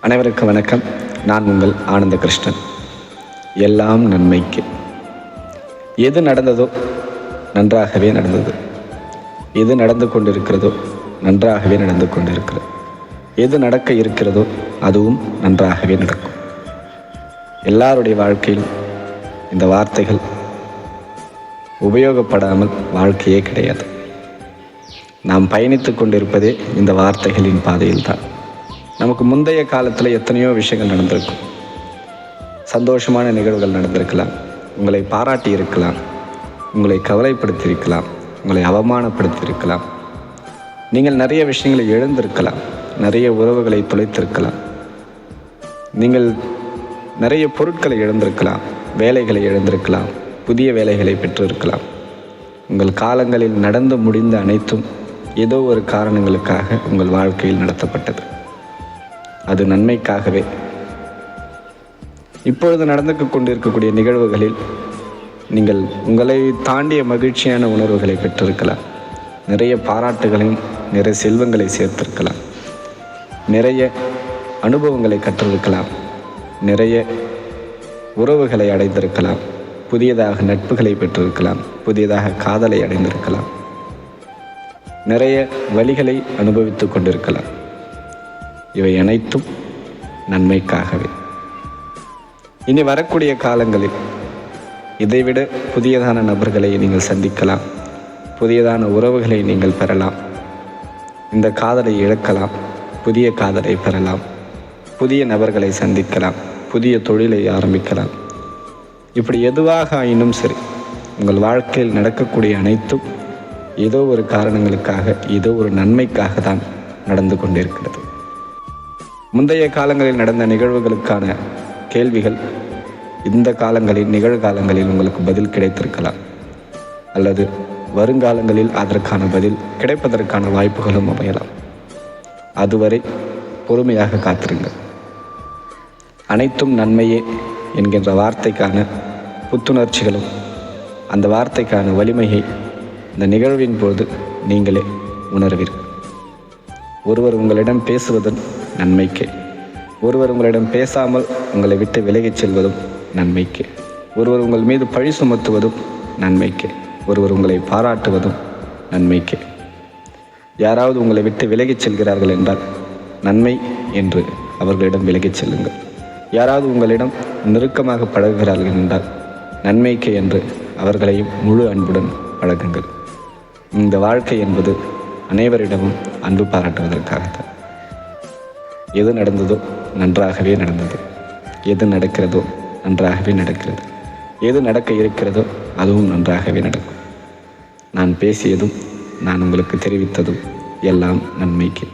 அனைவருக்கும் வணக்கம். நான் உங்கள் ஆனந்த கிருஷ்ணன். எல்லாம் நன்மைக்கு. எது நடந்ததோ நன்றாகவே நடந்தது. எது நடந்து கொண்டிருக்கிறதோ நன்றாகவே நடந்து கொண்டிருக்கிறது. எது நடக்க இருக்கிறதோ அதுவும் நன்றாகவே நடக்கும். எல்லாருடைய வாழ்க்கையில் இந்த வார்த்தைகள் உபயோகப்படாமல் வாழ்க்கையே கிடையாது. நாம் பயணித்து கொண்டிருப்பதே இந்த வார்த்தைகளின் பாதையில் தான். நமக்கு முந்தைய காலத்தில் எத்தனையோ விஷயங்கள் நடந்திருக்கும். சந்தோஷமான நிகழ்வுகள் நடந்திருக்கலாம், உங்களை பாராட்டி இருக்கலாம், உங்களை கவலைப்படுத்தியிருக்கலாம், உங்களை அவமானப்படுத்தியிருக்கலாம். நீங்கள் நிறைய விஷயங்களை இழந்திருக்கலாம், நிறைய உறவுகளை தொலைத்திருக்கலாம், நீங்கள் நிறைய பொருட்களை இழந்திருக்கலாம், வேலைகளை இழந்திருக்கலாம், புதிய வேலைகளை பெற்றிருக்கலாம். உங்கள் காலங்களில் நடந்து முடிந்த அனைத்தும் ஏதோ ஒரு காரணங்களுக்காக உங்கள் வாழ்க்கையில் நடத்தப்பட்டது. அது நன்மைக்காகவே. இப்பொழுது நடந்து கொண்டிருக்கக்கூடிய நிகழ்வுகளில் நீங்கள் உங்களை தாண்டிய மகிழ்ச்சியான உணர்வுகளை பெற்றிருக்கலாம், நிறைய பாராட்டுகளையும் நிறைய செல்வங்களை சேர்த்திருக்கலாம், நிறைய அனுபவங்களை கற்றிருக்கலாம், நிறைய உறவுகளை அடைந்திருக்கலாம், புதியதாக நட்புகளை பெற்றிருக்கலாம், புதியதாக காதலை அடைந்திருக்கலாம், நிறைய வழிகளை அனுபவித்து கொண்டிருக்கலாம். இவை அனைத்தும் நன்மைக்காகவே. இனி வரக்கூடிய காலங்களில் இதைவிட புதியதான நபர்களை நீங்கள் சந்திக்கலாம், புதியதான உறவுகளை நீங்கள் பெறலாம், இந்த காதலை இழக்கலாம், புதிய காதலை பெறலாம், புதிய நபர்களை சந்திக்கலாம், புதிய தொழிலை ஆரம்பிக்கலாம். இப்படி எதுவாக ஆயினும் சரி, உங்கள் வாழ்க்கையில் நடக்கக்கூடிய அனைத்தும் ஏதோ ஒரு காரணங்களுக்காக, ஏதோ ஒரு நன்மைக்காக தான் நடந்து கொண்டிருக்கிறது. முந்தைய காலங்களில் நடந்த நிகழ்வுகளுக்கான கேள்விகள் இந்த காலங்களில், நிகழ்காலங்களில் உங்களுக்கு பதில் கிடைத்திருக்கலாம், அல்லது வருங்காலங்களில் அதற்கான பதில் கிடைப்பதற்கான வாய்ப்புகளும் அமையலாம். அதுவரை பொறுமையாக காத்திருங்கள். அனைத்தும் நன்மையே என்கின்ற வார்த்தைக்கான புத்துணர்ச்சிகளும் அந்த வார்த்தைக்கான வலிமையை இந்த நிகழ்வின் போது நீங்களே உணர்வீர்கள். ஒருவர் உங்களிடம் பேசுவதும் நன்மைக்கே, ஒருவர் உங்களிடம் பேசாமல் உங்களை விட்டு விலகிச் செல்வதும் நன்மைக்கே, ஒருவர் உங்கள் மீது பழி சுமத்துவதும் நன்மைக்கே, ஒருவர் உங்களை பாராட்டுவதும் நன்மைக்கே. யாராவது உங்களை விட்டு விலகிச் செல்கிறார்கள் என்றால் நன்மை என்று அவர்களிடம் விலகிச் செல்லுங்கள். யாராவது உங்களிடம் நெருக்கமாக பழகுகிறார்கள் என்றால் நன்மைக்கே என்று அவர்களையும் முழு அன்புடன் பழகுங்கள். இந்த வாழ்க்கை என்பது அனைவரிடமும் அன்பு பாராட்டுவதற்காகத்தான். எது நடந்ததோ நன்றாகவே நடந்தது, எது நடக்கிறதோ நன்றாகவே நடக்கிறது, எது நடக்க இருக்கிறதோ அதுவும் நன்றாகவே நடக்கும். நான் பேசியதும் நான் உங்களுக்கு தெரிவித்ததும் எல்லாம் நன்மைக்கு.